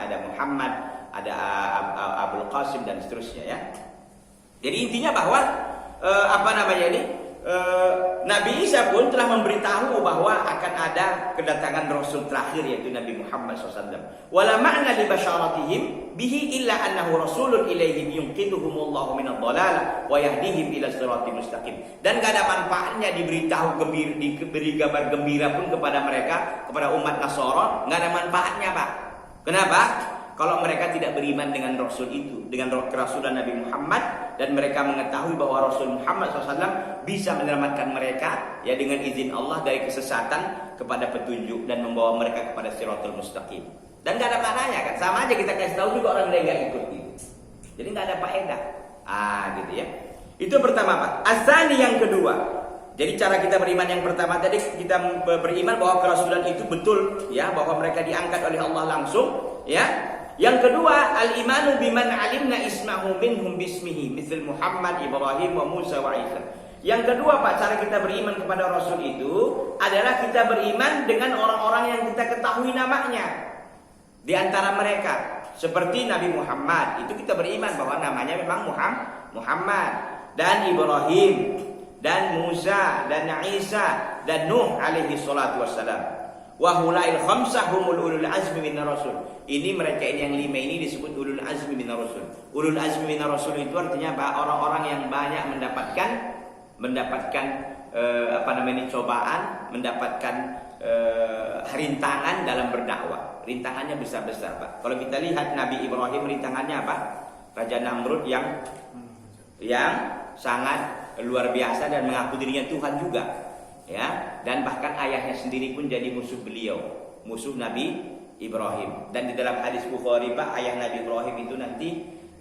ada Muhammad, ada Abul Qasim dan seterusnya ya. Jadi intinya bahwa Nabi Isa pun telah memberitahu bahwa akan ada kedatangan Rasul terakhir yaitu Nabi Muhammad SAW. Wala ma'na li basyaratihim bihi illa annahu rasulun ilaihim yunqidhuhumullahu minadh dhalalah wa yahdihim ila siratal mustaqim. Dan gak ada manfaatnya diberitahu diberi kabar gembira pun kepada mereka, kepada umat Nasara, gak ada manfaatnya, Pak. Kenapa? Kalau mereka tidak beriman dengan Rasul itu, dengan kerasulan Nabi Muhammad, dan mereka mengetahui bahwa Rasul Muhammad SAW bisa menyelamatkan mereka ya dengan izin Allah dari kesesatan kepada petunjuk dan membawa mereka kepada Siratul Mustaqim. Dan gak ada maknanya kan, sama aja kita kasih tahu juga orang lain gak ikut gitu. Jadi gak ada faedah. Gitu ya. Itu pertama, Pak. Azani yang kedua. Jadi cara kita beriman yang pertama tadi, kita beriman bahwa kerasulan itu betul ya, bahwa mereka diangkat oleh Allah langsung ya. Yang kedua, al-imanu biman alimna ismahu minhum bismihi misal Muhammad, Ibrahim, wa Musa, wa Isa. Yang kedua, Pak, cara kita beriman kepada Rasul itu adalah kita beriman dengan orang-orang yang kita ketahui namanya di antara mereka. Seperti Nabi Muhammad, itu kita beriman bahwa namanya memang Muhammad, dan Ibrahim, dan Musa, dan Isa, dan Nuh alaihi salatu wassalam. Wahulail khamsah humul ulul azmi minar rasul. Ini mereka ini yang 5 ini disebut ulul azmi minar rasul. Ulul azmi minar rasul itu artinya apa? Orang-orang yang banyak mendapatkan cobaan, mendapatkan rintangan dalam berdakwah. Rintangannya besar-besar, Pak. Kalau kita lihat Nabi Ibrahim rintangannya apa? Raja Namrud yang sangat luar biasa dan mengaku dirinya Tuhan juga. Ya, dan bahkan ayahnya sendiri pun jadi musuh beliau, musuh Nabi Ibrahim. Dan di dalam hadis Bukhari, Pak, ayah Nabi Ibrahim itu nanti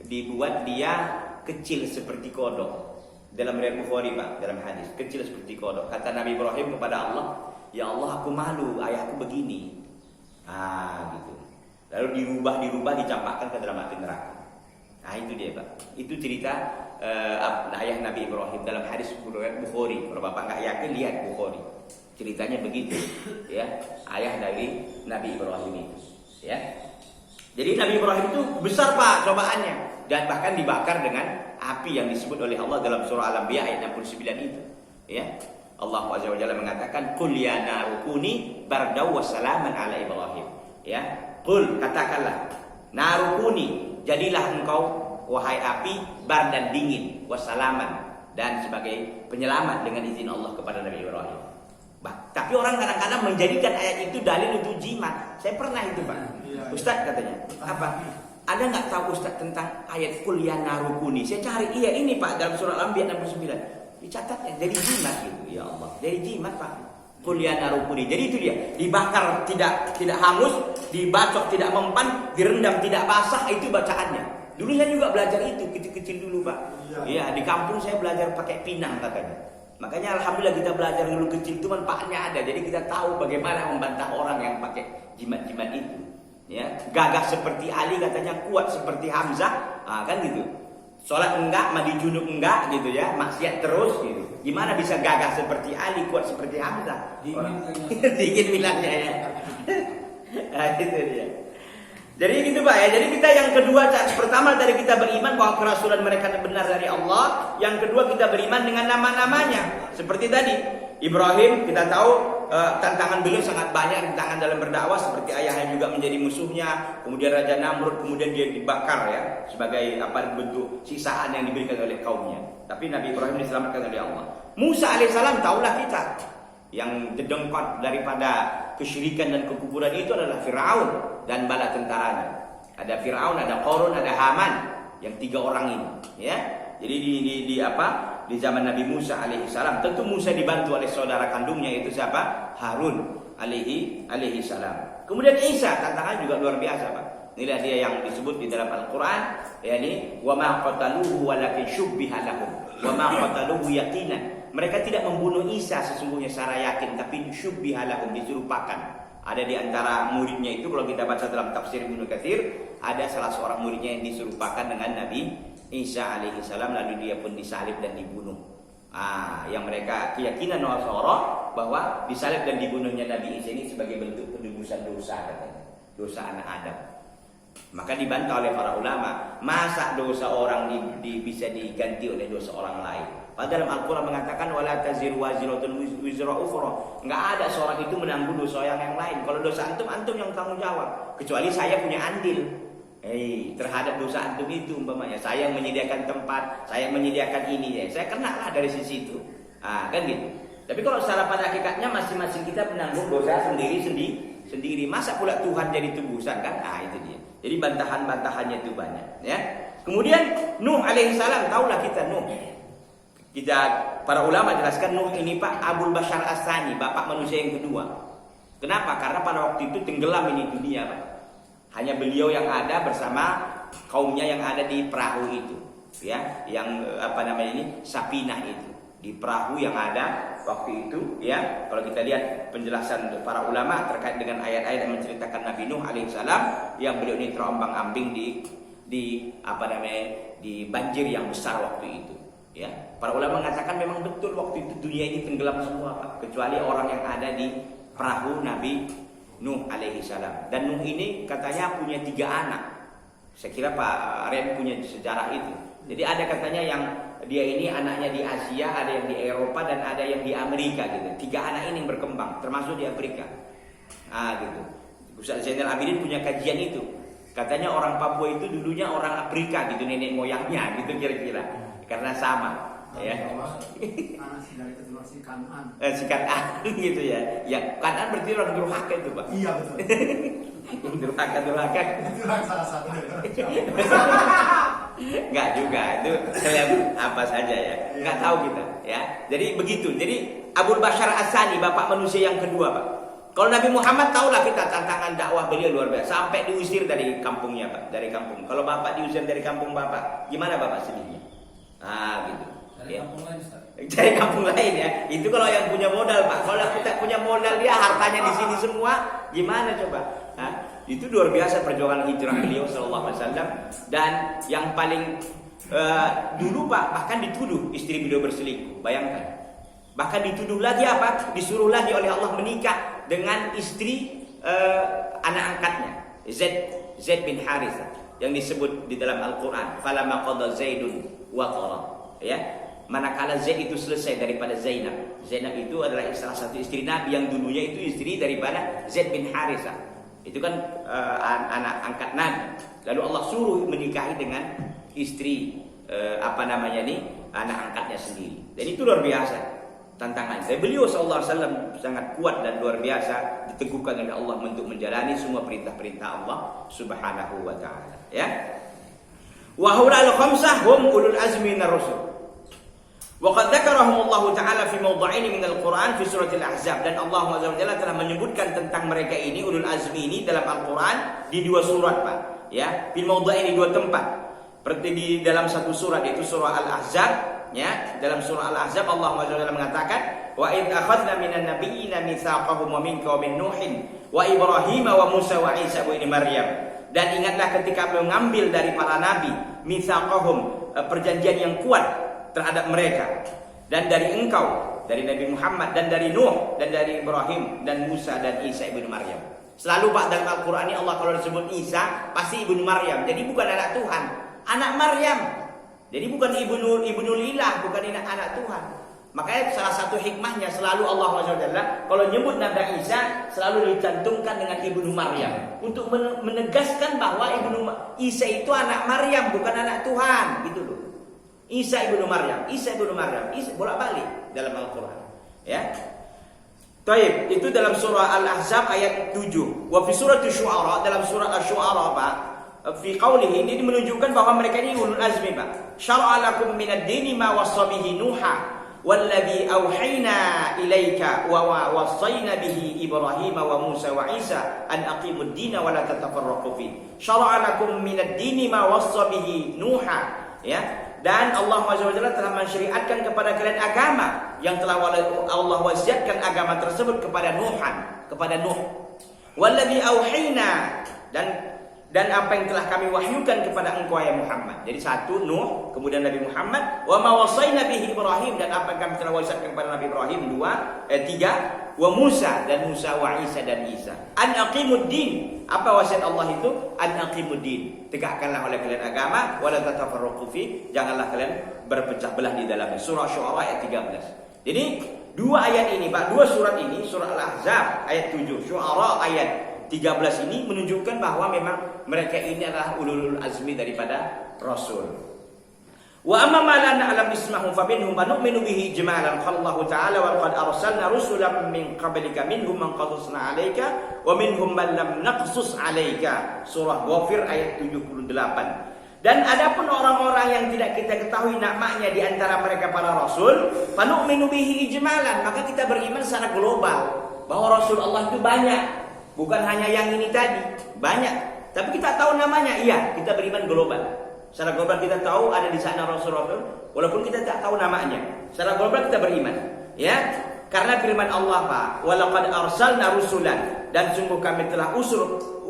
dibuat dia kecil seperti kodok. Dalam riwayat Bukhari, Pak, dalam hadis, kecil seperti kodok. Kata Nabi Ibrahim kepada Allah, "Ya Allah, aku malu, ayahku begini." Gitu. Lalu dirubah dicampakkan ke dalam api neraka. Itu dia, Pak. Itu cerita ayah Nabi Ibrahim dalam hadis riwayat Bukhari. Kalau Bapak nggak yakin, lihat Bukhari. Ceritanya begitu, ya. Ayah dari Nabi Ibrahim itu, ya. Jadi Nabi Ibrahim itu besar, Pak, cobaannya, dan bahkan dibakar dengan api yang disebut oleh Allah dalam surah Al-Anbiya ayat 69 itu, ya. Allah Azza wa Jalla mengatakan, "Qul ya naru kuni bardaw wa salaman ala Ibrahim." Ya, qul, katakanlah, narukuni, jadilah engkau wahai api bar dan dingin, wassalaman, dan sebagai penyelamat dengan izin Allah kepada Nabi Ibrahim. Tapi orang kadang-kadang menjadikan ayat itu dalil untuk jimat. Saya pernah itu, Pak. Ustaz katanya, apa? Ada nggak tahu Ustaz tentang ayat qul ya narukuni? Saya cari, iya ini, Pak, dalam surah Al-Anbiya 69. Dicatatnya jadi jimat gitu. Ya Allah, jadi jimat, Pak. Qul ya narukuni. Jadi itu dia, dibakar tidak hangus, dibacok tidak mempan, direndam tidak basah, itu bacaannya. Dulu saya juga belajar itu kecil-kecil dulu, Pak. Iya, di kampung saya belajar pakai pinang katanya. Makanya alhamdulillah kita belajar dulu kecil itu manfaatnya ada. Jadi kita tahu bagaimana membantah orang yang pakai jimat-jimat itu. Ya, gagah seperti Ali katanya, kuat seperti Hamzah, kan gitu. Sholat enggak, mandi junub enggak gitu ya, maksiat terus gitu. Gimana bisa gagah seperti Ali, kuat seperti Hamzah? Dingin bilangnya ya. Itu dia. Jadi gitu, Pak ya. Jadi kita yang kedua, pertama dari kita beriman bahwa kerasulan mereka benar dari Allah. Yang kedua kita beriman dengan nama-namanya. Seperti tadi Ibrahim, kita tahu tantangan beliau sangat banyak, tantangan dalam berdakwah, seperti ayahnya juga menjadi musuhnya, kemudian Raja Namrud, kemudian dia dibakar ya sebagai bentuk sisaan yang diberikan oleh kaumnya. Tapi Nabi Ibrahim diselamatkan oleh Allah. Musa alaihissalam, tahulah kita, yang terdengkot daripada kesyirikan dan kekufuran itu adalah Firaun dan bala tentaranya. Ada Firaun, ada Qarun, ada Haman, yang 3 orang ini, ya. Jadi di zaman Nabi Musa alaihissalam, tentu Musa dibantu oleh saudara kandungnya, yaitu siapa? Harun alaihi salam. Kemudian Isa, tantangan juga luar biasa, Pak. Inilah dia yang disebut di dalam Al-Quran, yakni wa ma qataluhu walakin syubbiha lahum wa ma qataluhu yaqinan. Mereka tidak membunuh Isa sesungguhnya secara yakin, tapi syubbiha lahum, diserupakan. Ada di antara muridnya itu, kalau kita baca dalam tafsir Ibnu Katsir, ada salah seorang muridnya yang diserupakan dengan Nabi Isa alaihissalam, lalu dia pun disalib dan dibunuh. Yang mereka keyakinan Nasara bahwa disalib dan dibunuhnya Nabi Isa ini sebagai bentuk penebusan dosa, katanya, dosa anak Adam. Maka dibantah oleh para ulama, masa dosa orang bisa diganti oleh dosa orang lain? Padahal dalam Al-Quran mengatakan wala taziru waziratun wizra ukhra. Enggak ada seorang itu menanggung dosa yang lain. Kalau dosa antum yang tanggung jawab. Kecuali saya punya andil terhadap dosa antum itu, umpamanya saya menyediakan tempat, saya menyediakan ini ya. Saya kena lah dari sisi itu. Kan gitu. Tapi kalau secara pada hakikatnya masing-masing kita menanggung dosa sendiri. Masa pula Tuhan jadi tebusan kan? Itu dia. Jadi bantahan-bantahannya itu banyak ya. Kemudian Nuh alaihissalam, tahulah kita Nuh. Para ulama jelaskan Nuh ini Pak Abul Bashar As-Tsani, bapak manusia yang kedua. Kenapa? Karena pada waktu itu tenggelam ini dunia Pak. Hanya beliau yang ada bersama kaumnya yang ada di perahu itu, ya, yang Safinah itu. Di perahu yang ada waktu itu, ya. Kalau kita lihat penjelasan para ulama terkait dengan ayat-ayat yang menceritakan Nabi Nuh alaihissalam, yang beliau ini terombang-ambing di banjir yang besar waktu itu, ya. Para ulama mengatakan memang betul waktu itu dunia ini tenggelam semua Pak, kecuali orang yang ada di perahu Nabi Nuh alaihissalam. Dan Nuh ini katanya punya 3 anak. Saya kira Pak Ren punya sejarah itu. Jadi ada katanya yang dia ini anaknya di Asia, ada yang di Eropa, dan ada yang di Amerika gitu. 3 anak ini yang berkembang, termasuk di Afrika. Gitu. Ustaz Zainal Abidin punya kajian itu. Katanya orang Papua itu dulunya orang Afrika gitu, nenek moyangnya gitu kira-kira. Karena sama. Ya. Si Kan'an gitu ya. Ya, Kan'an berarti orang durhaka itu, Pak. Iya, betul. durhaka. Itu salah satu dari enggak juga, itu kalian apa saja ya. Enggak tahu kita, ya. Jadi begitu. Jadi Abul Bashar As-Tsani, bapak manusia yang kedua, Pak. Kalau Nabi Muhammad tahulah kita tantangan dakwah beliau luar biasa, sampai diusir dari kampungnya, Pak, dari kampung. Kalau bapak diusir dari kampung bapak, gimana bapak sedihnya? Gitu. Dari kampung lain, Ustaz. Dari kampung lain ya. Itu kalau yang punya modal, Pak. Kalau kita punya modal, dia hartanya di sini semua, gimana coba? Itu luar biasa perjuangan hijrah beliau sallallahu alaihi wasallam. Dan yang paling dulu Pak, bahkan dituduh istri beliau berselingkuh. Bayangkan. Bahkan dituduh lagi apa? Disuruh lagi oleh Allah menikah dengan istri anak angkatnya, Zaid bin Harithah, yang disebut di dalam Al-Quran, falamma qada Zaidun wa qara, ya. Manakala Zaid itu selesai daripada Zainab. Zainab itu adalah salah satu istri Nabi yang dulunya itu istri daripada Zaid bin Harithah. Itu kan anak angkat Nabi. Lalu Allah suruh menikahi dengan istri anak angkatnya sendiri. Dan itu luar biasa tantangan. Dan beliau sallallahu alaihi wasallam sangat kuat dan luar biasa diteguhkan oleh Allah untuk menjalani semua perintah-perintah Allah Subhanahu wa taala, ya. Wa haula al-khamsah hum ulul azmi minar rusul. Waqad dzakarahum Allah Ta'ala fi mawdha'aini min al-Qur'an fi surah Al-Ahzab, dan Allah Subhanahu wa taala telah menyebutkan tentang mereka ini ulul azmi ini dalam Al-Qur'an di 2 surat, Pak, ya. Fi mawdha'aini 2 tempat. Seperti di dalam satu surat yaitu surah Al-Ahzab, ya. Dalam surah Al-Ahzab Allah Subhanahu wa taala mengatakan wa id akhadna minan nabiyyina mitsaqahum wa minka wa min Nuhin wa Ibrahim wa Musa wa Isa ibn Maryam. Dan ingatlah ketika mengambil dari para nabi mitsaqahum, perjanjian yang kuat terhadap mereka, dan dari engkau, dari Nabi Muhammad, dan dari Nuh, dan dari Ibrahim, dan Musa, dan Isa ibnu Maryam. Selalu Pak dalam Al-Quran ini Allah kalau disebut Isa pasti ibnu Maryam. Jadi bukan anak Tuhan, anak Maryam. Jadi bukan ibnu Lilah, bukan anak Tuhan. Makanya salah satu hikmahnya selalu Allah SWT kalau nyebut Nabi Isa selalu dicantumkan dengan ibnu Maryam untuk menegaskan bahwa Isa itu anak Maryam, bukan anak Tuhan, gitu loh. Isa ibnu Maryam, bolak-balik dalam Al-Quran, ya. Taib, itu dalam surah Al-Ahzab ayat 7. Wa fi surah Asy-Syu'ara, dalam surah Asy-Syu'ara, Pak, fi qaulihi, ini menunjukkan bahwa mereka ini ulul azmi, Pak. Syara'a lakum minad dini ma wassa bihi Nuha walladzi auhayna ilaika wa wassayna bihi Ibrahim wa Musa wa Isa an aqimud dina wa la tatafarraqu fi. Syara'a lakum minad dini ma wassa bihi Nuha, ya. Dan Allah SWT telah mensyariatkan kepada kalian agama yang telah Allah wasiatkan agama tersebut kepada Nuh. Walladzi auhayna, dan apa yang telah kami wahyukan kepada engkau ya Muhammad. Jadi 1 Nuh, kemudian Nabi Muhammad, wa ma wasaina bihi Ibrahim, dan apa yang kami telah wasiatkan kepada Nabi Ibrahim. 3 wa Musa dan Musa wa Isa dan Isa. An aqimuddin. Apa wasiat Allah itu? An aqimuddin. Tegakkanlah oleh kalian agama, wala tatafarraqu fi. Janganlah kalian berpecah belah di dalamnya. Surah Syu'ara ayat 13. Jadi dua ayat ini, Pak, dua surat ini, surah Al-Ahzab ayat 7, Syu'ara ayat 13 ini menunjukkan bahwa memang mereka ini adalah ulul azmi daripada Rasul. Wa amma ma la na'lam ismahum fa minhum man nu'minu bihi ijmalan qala Allah ta'ala wa laqad arsalna rusulan min qablika minhum man qasasna 'alaika wa minhum man lam naqsus 'alaika. Surah Ghafir ayat 78. Dan adapun orang-orang yang tidak kita ketahui namanya di antara mereka para rasul, fa nu'minu bihi ijmalan, maka kita beriman secara global bahwa rasul Allah itu banyak, bukan hanya yang ini tadi, banyak. Tapi kita tahu namanya, iya, kita beriman global. Secara global kita tahu ada di sana rasul-rasul, walaupun kita tak tahu namanya. Secara global kita beriman, ya. Karena firman Allah, Pak, walaqad arsalna rusulan, dan sungguh kami telah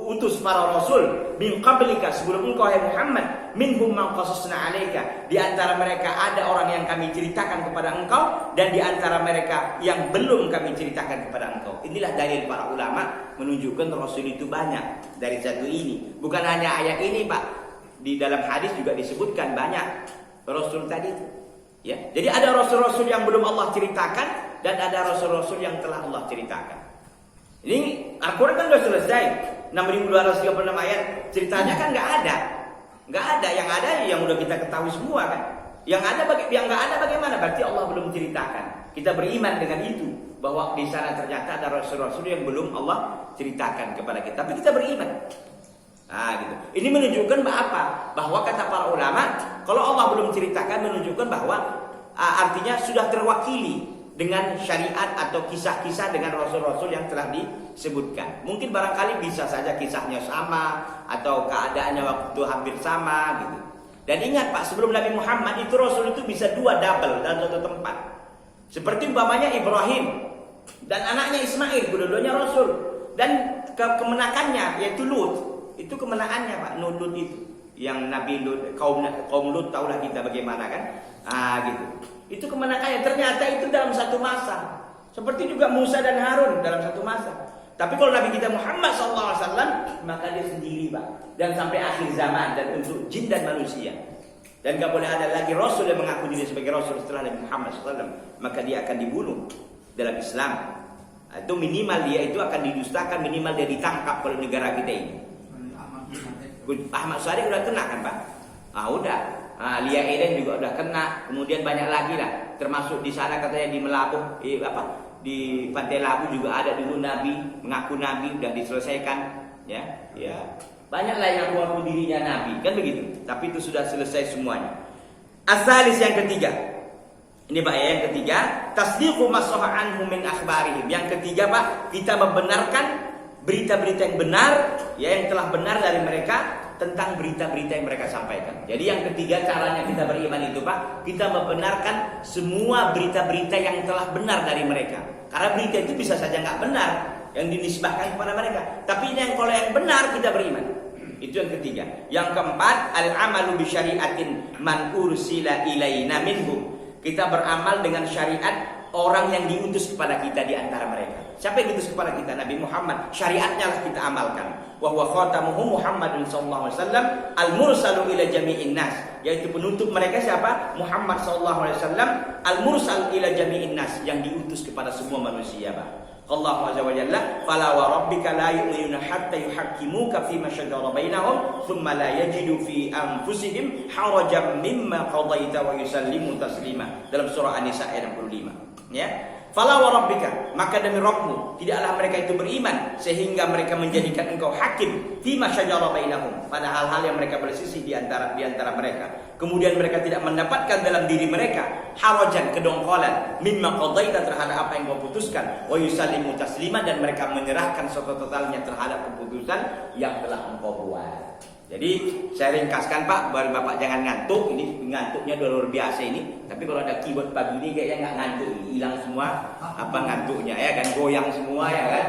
utus para rasul min qablika, sebelum engkau hai Muhammad, minhum man qasasna 'alaika, di antara mereka ada orang yang kami ceritakan kepada engkau, dan di antara mereka yang belum kami ceritakan kepada engkau. Inilah dalil para ulama menunjukkan rasul itu banyak dari satu ini. Bukan hanya ayat ini, Pak. Di dalam hadis juga disebutkan banyak rasul tadi. Ya. Jadi ada rasul-rasul yang belum Allah ceritakan, dan ada rasul-rasul yang telah Allah ceritakan. Ini Al-Quran kan sudah selesai, 6.236 ayat. Ceritanya kan nggak ada. Yang ada yang udah kita ketahui semua kan. Yang nggak ada bagaimana? Berarti Allah belum ceritakan. Kita beriman dengan itu, bahwa di sana ternyata ada rasul-rasul yang belum Allah ceritakan kepada kita. Tapi kita beriman. Nah, gitu. Ini menunjukkan apa? Bahwa kata para ulama, kalau Allah belum ceritakan, menunjukkan bahwa artinya sudah terwakili dengan syariat atau kisah-kisah dengan rasul-rasul yang telah disebutkan. Mungkin barangkali bisa saja kisahnya sama, atau keadaannya waktu hampir sama gitu. Dan ingat, Pak, sebelum Nabi Muhammad itu rasul itu bisa double dalam satu tempat. Seperti umpamanya Ibrahim dan anaknya Ismail, kedua-duanya rasul. Dan kemenakannya yaitu Lut. Itu kemenaannya, Pak, Lut itu. Yang Nabi Lut, kaum Lut, tahulah kita bagaimana kan? Gitu. Itu kemenakannya. Ternyata itu dalam satu masa. Seperti juga Musa dan Harun dalam satu masa. Tapi kalau Nabi kita Muhammad SAW, maka dia sendiri, Pak. Dan sampai akhir zaman, dan untuk jin dan manusia. Dan gak boleh ada lagi rasul yang mengaku diri sebagai rasul setelah Nabi Muhammad SAW. Maka dia akan dibunuh dalam Islam. Itu minimal dia itu akan didustakan, minimal dia ditangkap kalau negara kita ini. Ahmad Sadiq udah kena kan, Pak? Udah. Lia Eden juga udah kena. Kemudian banyak lagi lah. Termasuk di sana katanya di Melabuh, di Pantai Labu juga ada dulu Nabi, mengaku Nabi, udah diselesaikan, ya. Banyaklah yang mengaku dirinya Nabi, kan begitu. Tapi itu sudah selesai semuanya. Asalis yang ketiga. Ini, Pak, ya, yang ketiga, tasdiqu ma sahha anhum min akhbarihim. Yang ketiga, Pak, kita membenarkan berita-berita yang benar, ya, yang telah benar dari mereka tentang berita-berita yang mereka sampaikan. Jadi yang ketiga caranya kita beriman itu, Pak, kita membenarkan semua berita-berita yang telah benar dari mereka. Karena berita itu bisa saja nggak benar yang dinisbahkan kepada mereka. Tapi yang kalau yang benar kita beriman. Itu yang ketiga. Yang keempat, al-amalu bi syari'atin man ursila ilaina minhum. Kita beramal dengan syariat orang yang diutus kepada kita di antara mereka. Siapa yang diutus kepada kita? Nabi Muhammad. Syariatnya lah kita amalkan. Wa huwa khatamuhum Muhammadun sallallahu alaihi wasallam al-mursalu ila jami'in nas. Yaitu penutup mereka siapa? Muhammad sallallahu alaihi wasallam al-mursal ila jami'in nas, yang diutus kepada semua manusia, Pak. Allah azza wa jalla, fala wa rabbika la yu'minuna hatta yuhaqqimuka fima shajara bainahum thumma la yajidu fi anfusihim harajan mimma qadaita wa yusallimu taslima. Dalam surah An-Nisa ayat 65. Ya. Fala wa rabbika, maka demi Rabbmu, tidaklah mereka itu beriman sehingga mereka menjadikan engkau hakim fima syajara bainahum, pada hal-hal yang mereka berselisih di antara mereka. Kemudian mereka tidak mendapatkan dalam diri mereka harajan, kedongkolan, mimma qadaita, terhadap apa yang kau putuskan, wa yusallimu taslima, dan mereka menyerahkan totalnya terhadap keputusan yang telah engkau buat. Jadi saya ringkaskan, Pak, baru Bapak jangan ngantuk. Ini ngantuknya udah luar biasa ini. Tapi kalau ada keyboard pagi ini kayaknya nggak ngantuk, hilang semua ngantuknya, ya kan, goyang semua, ya kan.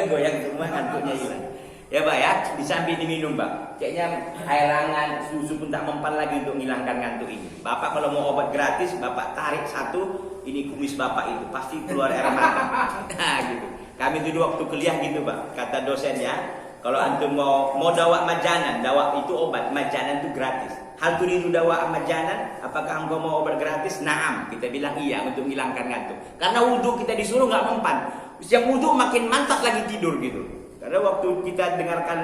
Goyang semua, ngantuknya hilang. Ya Pak ya, disambil diminum Pak. Kayaknya air hangat, susu pun tak mempan lagi untuk menghilangkan ngantuk ini. Bapak kalau mau obat gratis, Bapak tarik satu, ini kumis Bapak itu pasti keluar air mata. Nah gitu. Kami dulu waktu kuliah gitu Pak, kata dosennya, kalau antum mau dawa majanan, dawa itu obat, majanan itu gratis. Hal turidu dawa majanan, apakah engkau mau obat gratis? Naam, kita bilang iya untuk menghilangkan ngantuk. Karena wudhu kita disuruh nggak mempan. Setiap wudhu makin mantap lagi tidur gitu. Karena waktu kita dengarkan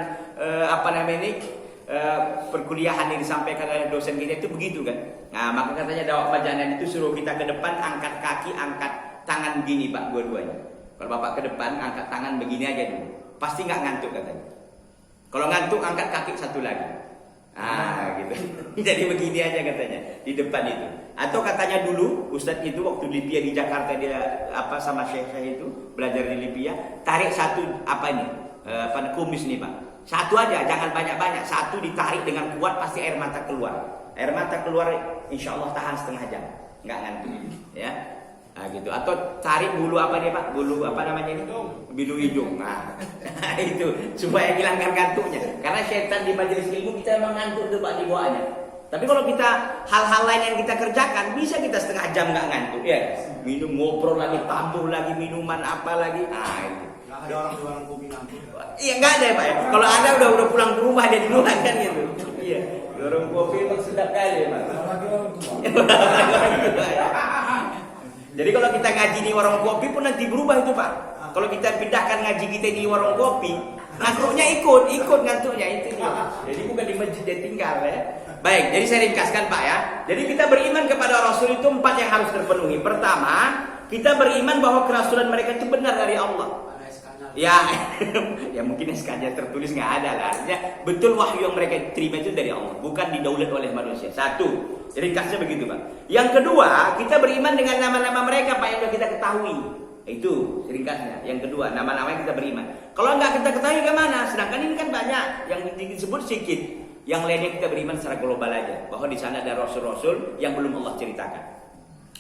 perkuliahan yang disampaikan oleh dosen kita itu begitu kan. Nah maka katanya dakwah majanan itu suruh kita ke depan, angkat kaki, angkat tangan begini Pak, dua-duanya. Kalau Bapak ke depan, angkat tangan begini aja dulu, pasti nggak ngantuk katanya. Kalau ngantuk, angkat kaki satu lagi. Ah gitu. Jadi begini aja katanya di depan itu. Atau katanya dulu Ustadz itu waktu Libya di Jakarta dia sama Syekh saya itu belajar di Libya, tarik satu kumis nih Pak. Satu aja, jangan banyak-banyak. Satu ditarik dengan kuat pasti air mata keluar. Air mata keluar insya Allah tahan setengah jam, nggak ngantuk ya. Nah, gitu. Atau tarik bulu Pak? Bulu ini? Bulu hidung. Nah, itu supaya hilangkan ngantuknya. Karena setan di majelis ilmu kita memang ngantuk tuh Pak di bawaannya. Tapi kalau kita hal-hal lain yang kita kerjakan, bisa kita setengah jam nggak ngantuk ya. Minum ngobrol lagi, tambur lagi, minuman apa lagi. Nah, itu. Ada orang jualan kopi ngantuk. Iya nggak ada ya Pak ya. Kalau ada udah pulang ke rumah dia duluan kan gitu. Iya. Warung kopi itu sedap kali ya Pak. Jadi kalau kita ngaji di warung kopi pun nanti berubah itu Pak. Kalau kita pindahkan ngaji kita di warung kopi, ngantuknya ikut ngantuknya itu dia. Jadi bukan di masjid dia tinggal ya. Baik, jadi saya ringkaskan Pak ya. Jadi kita beriman kepada Rasul itu 4 yang harus terpenuhi. Pertama, kita beriman bahwa kerasulan mereka itu benar dari Allah. Ya, ya mungkin SK-nya tertulis nggak ada lah. Artinya betul wahyu yang mereka terima itu dari Allah, bukan didaulat oleh manusia. Satu, ringkasnya begitu Pak. Yang kedua, kita beriman dengan nama-nama mereka Pak yang sudah kita ketahui. Itu ringkasnya. Yang kedua, nama-nama yang kita beriman. Kalau nggak kita ketahui kemana? Sedangkan ini kan banyak yang disebut sedikit. Yang lainnya kita beriman secara global aja, bahwa di sana ada rasul-rasul yang belum Allah ceritakan.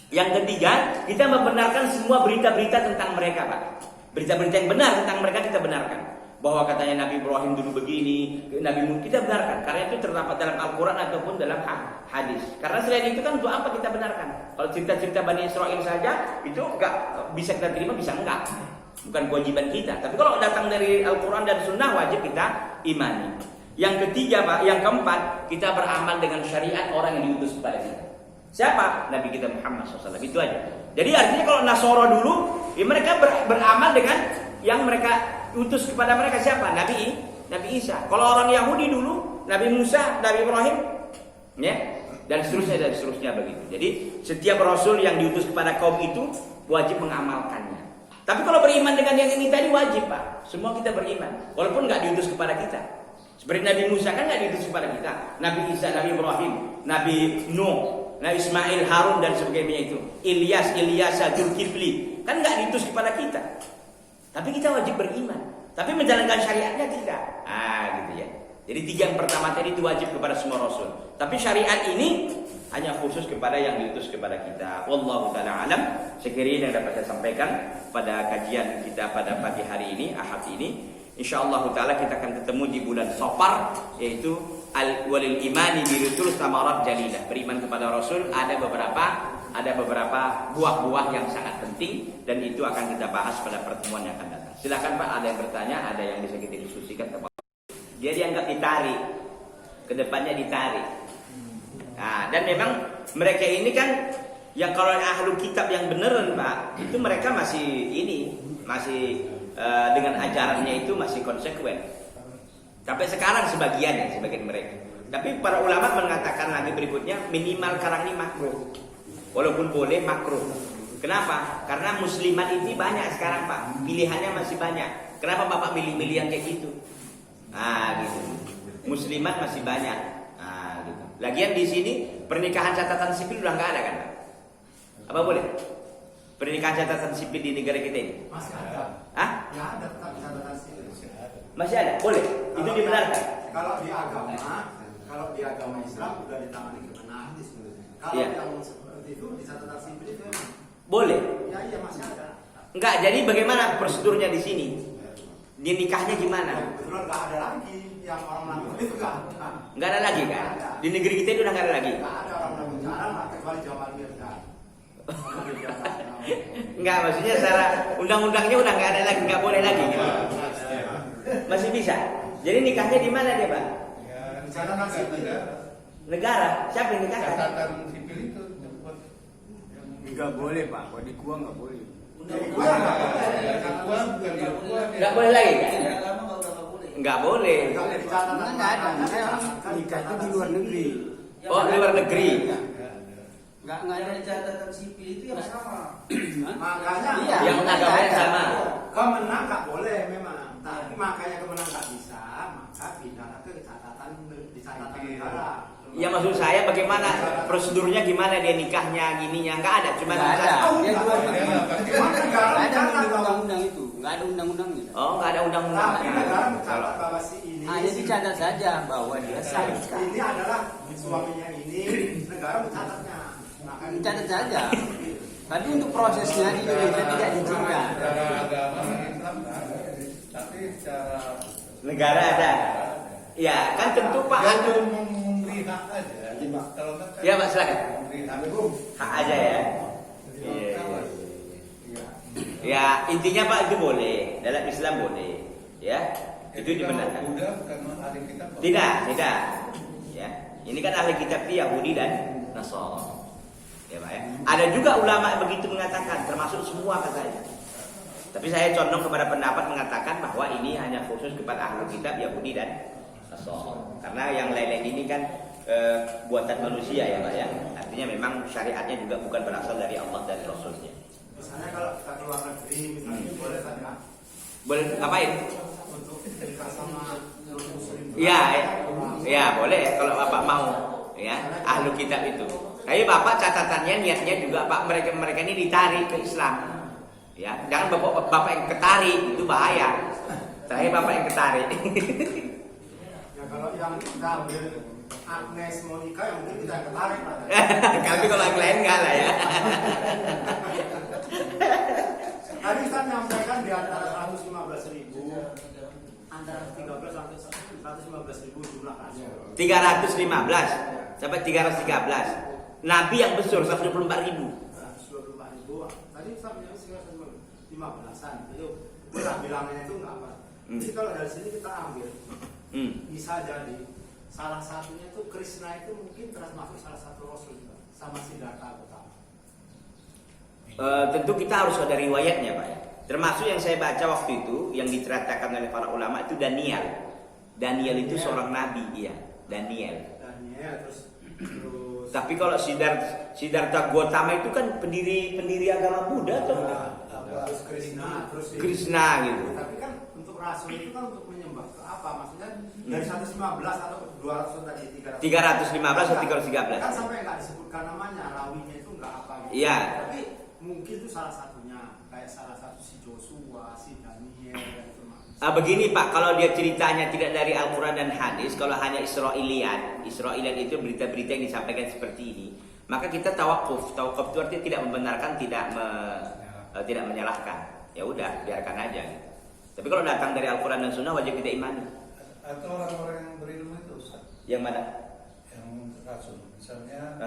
Yang ketiga, kita membenarkan semua berita-berita tentang mereka Pak. Berita-berita yang benar tentang mereka kita benarkan. Bahwa katanya Nabi Ibrahim dulu begini, Nabi Musa kita benarkan. Karena itu terdapat dalam Al-Quran ataupun dalam hadis. Karena selain itu kan untuk apa kita benarkan? Kalau cerita-cerita Bani Israel saja, itu enggak bisa kita terima, bisa enggak. Bukan kewajiban kita. Tapi kalau datang dari Al-Quran dan Sunnah, wajib kita imani. Yang ketiga Pak, yang keempat, kita beramal dengan syariat orang yang diutus kepada kita. Siapa? Nabi kita Muhammad SAW. Itu aja. Jadi artinya kalau Nasoro dulu, ya mereka beramal dengan yang mereka utus kepada mereka. Siapa? Nabi Isa. Kalau orang Yahudi dulu, Nabi Musa, Nabi Ibrahim, ya, dan seterusnya begitu. Jadi setiap Rasul yang diutus kepada kaum itu wajib mengamalkannya. Tapi kalau beriman dengan yang ini tadi wajib Pak. Semua kita beriman, walaupun nggak diutus kepada kita. Seperti Nabi Musa kan nggak diutus kepada kita. Nabi Isa, Nabi Ibrahim, Nabi Nuh, Nabi Ismail, Harun dan sebagainya itu. Ilyas, Zulkifli kan nggak diutus kepada kita. Tapi kita wajib beriman. Tapi menjalankan syariatnya tidak. Gitu ya. Jadi 3 yang pertama tadi itu wajib kepada semua Rasul. Tapi syariat ini hanya khusus kepada yang diutus kepada kita. Wallahu ta'ala alam. Sekiranya yang dapat saya sampaikan pada kajian kita pada pagi hari ini, Ahad ini. InsyaAllah ta'ala kita akan ketemu di bulan Safar, yaitu walil imani birusul samarat jalilah. Beriman kepada Rasul ada beberapa buah-buah yang sangat penting, dan itu akan kita bahas pada pertemuan yang akan datang. Silakan Pak, ada yang bertanya, ada yang bisa kita diskusikan. Dia dianggap ditarik, ke depannya ditarik. Nah, dan memang mereka ini kan yang kalau ahlu kitab yang beneran Pak, itu mereka masih dengan ajarannya itu masih konsekuen. Sampai sekarang sebagian mereka. Tapi para ulama mengatakan lagi berikutnya minimal sekarang ini makruh. Walaupun boleh makruh. Kenapa? Karena muslimat ini banyak sekarang Pak. Pilihannya masih banyak. Kenapa Bapak milih-milih yang kayak gitu? Gitu. Muslimat masih banyak. Gitu. Lagian di sini pernikahan catatan sipil udah nggak ada kan Pak? Apa boleh? Pernikahan catatan sipil di negara kita ini? Masih ada. Nggak ada catatan sipil. Masih ada? Boleh? Itu dibenarkan? Kalau di agama Islam sudah ditangani kebenaran hadis. Kalau yang seperti itu di catatan sipil itu boleh? Ya masih ada. Enggak, jadi bagaimana prosedurnya di sini? Dia nikahnya gimana? Kebetulan nggak ada lagi yang orang menanggung itu nggak ada. Nggak ada lagi kan? Di negeri kita itu udah nggak ada lagi. Nggak ada orang menanggung jarang lah kecuali Jamal Mirdad. Enggak, maksudnya secara undang-undangnya udah nggak ada lagi, nggak boleh lagi gitu. Masih bisa. Jadi nikahnya di mana dia, Pak? Catatan sipil. Negara. Siapa yang nikahkan? Catatan sipil itu buat Nggak boleh Pak, kalau di gua nggak boleh. Nggak boleh lagi kan? Nggak boleh. Kalau di catatan Nggak ada, nikah itu di luar negeri. Oh, di luar negeri. Nggak ada catatan sipil itu yang sama. Makanya Iya. Yang agamanya sama. kemenang nggak boleh memang. Tapi makanya kemenang nggak bisa, maka pindah ke catatan negara. Ya maksud saya bagaimana prosedurnya, gimana dia nikahnya, gininya, nggak ada, cuma Nggak ada. Dia di luar negeri. Cuma negara Nggak ada mencatat bahwa undang-undang itu, nggak ada undang-undangnya. Oh, nggak ada undang-undang. tapi negara mencatat bahwa si ini Hanya dicatat saja bahwa dia sah. ini adalah suaminya ini, negara mencatatnya. Maka Dicatat saja. Tapi untuk prosesnya di Indonesia tidak diizinkan. secara agama Islam nggak ada, tapi secara Negara ada. Ya kan tentu Pak. dia cuma memberi hak aja. Kalau nggak kan Ya Pak, silakan. memberi hak. Hak aja ya. Iya. Ya intinya Pak itu boleh, dalam Islam boleh, ya itu dibenarkan. Udah karena ahli kitab. Tidak. Ya, ini kan ahli kitab itu Yahudi dan Nasrani. Ya Pak ya. Ada juga ulama begitu mengatakan, termasuk semua katanya. Tapi saya condong kepada pendapat mengatakan bahwa ini hanya khusus kepada ahli kitab Yahudi dan Nasrani. Karena yang lain-lain ini kan buatan manusia ya Pak ya. Artinya memang syariatnya juga bukan berasal dari Allah dan Rasulnya. misalnya kalau kita keluar negeri misalnya boleh kan ya Boleh ngapain? untuk nikah sama non-muslim. Ya boleh kalau Bapak mau ya ahlu kitab itu. Tapi Bapak catatannya niatnya juga Pak mereka ini ditarik ke Islam. Ya, jangan Bapak yang ketarik itu bahaya. Terakhir Bapak yang ketarik. Ya kalau yang kita ambil Agnes Monica yang mungkin kita yang ketarik Pak. Tapi kalau yang lain enggak lah ya. Tadi saya menyampaikan di antara 115.000 antara 13 sampai 115.000 jumlah kasus. 315 sampai 313. Nabi yang besar 124.000. 124.000. Tadi saya bilang sekitar 15-an. Itu bilangannya itu enggak apa. Jadi kalau dari sini kita ambil bisa jadi salah satunya itu Krishna itu mungkin termasuk salah satu rasul juga, sama Siddhartha Gautama. Tentu kita harus ada riwayatnya Pak ya. Termasuk yang saya baca waktu itu yang diceritakan oleh para ulama itu Daniel. Daniel itu seorang nabi, iya, Daniel. Terus Tapi kalau Siddhartha Gautama itu kan pendiri agama Buddha tuh. terus Krishna gitu. Tapi kan untuk rasul itu kan untuk menyembah ke apa? Maksudnya dari 115 atau 200 tadi 300. 315 atau 313. Kan sampai nggak disebutkan namanya, rawinya itu nggak apa gitu. Iya. Tapi mungkin itu salah satunya, kayak salah satu si Joshua, si Daniel dan itu. Begini Pak, kalau dia ceritanya tidak dari Al-Quran dan Hadis, kalau hanya Israiliyat itu berita-berita yang disampaikan seperti ini, maka kita tawakuf. Tawakuf itu artinya tidak membenarkan, tidak menyalahkan. Ya udah, biarkan aja. Gitu. Tapi kalau datang dari Al-Quran dan Sunnah wajib kita imani. Atau orang-orang yang berilmu itu Ustaz, Yang mana? yang rasul, misalnya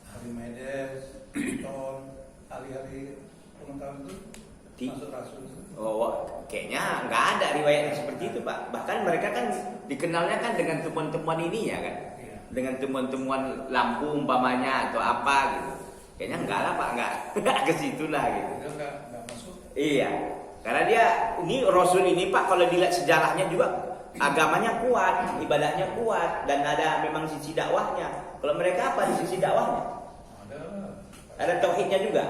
Archimedes, Newton, ahli-ahli pengetahuan itu masuk rasul. Oh, kayaknya nggak ada riwayat seperti itu Pak. Bahkan mereka kan dikenalnya kan dengan temuan-temuan ini ya kan, Iya. dengan temuan-temuan lampu umpamanya atau apa gitu. Kayaknya enggak lah Pak, enggak ke situ lah gitu. Dia nggak masuk. Iya, karena dia ini Rasul ini Pak kalau dilihat sejarahnya juga agamanya kuat, ibadahnya kuat dan ada memang sisi dakwahnya. Kalau mereka apa di sisi dakwahnya? Ada tauhidnya juga.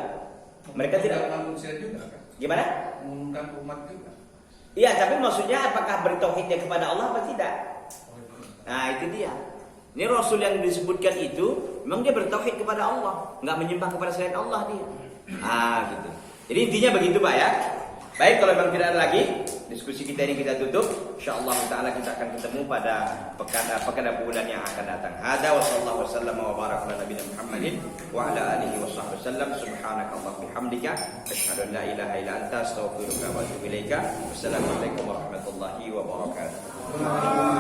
Mereka tidak manusia juga kan. gimana? Mengundang umat juga. Iya, tapi maksudnya apakah bertauhidnya kepada Allah atau tidak? Nah, itu dia. Ini Rasul yang disebutkan itu memang dia bertauhid kepada Allah, nggak menyembah kepada selain Allah dia. Gitu. Jadi intinya begitu Pak ya. Baik, kalau memang tidak ada lagi, diskusi kita ini kita tutup. Insyaallah taala kita akan ketemu pada pekan bulan yang akan datang. Hada wa sallallahu wasallam wa baraka ala nabiyina Muhammadin wa ala alihi washabbihi wasallam. Subhanakallahumma bihamdika asyhadu an la ilaha illa anta astaghfiruka wa atubu ilaika. Wassalamualaikum warahmatullahi wabarakatuh.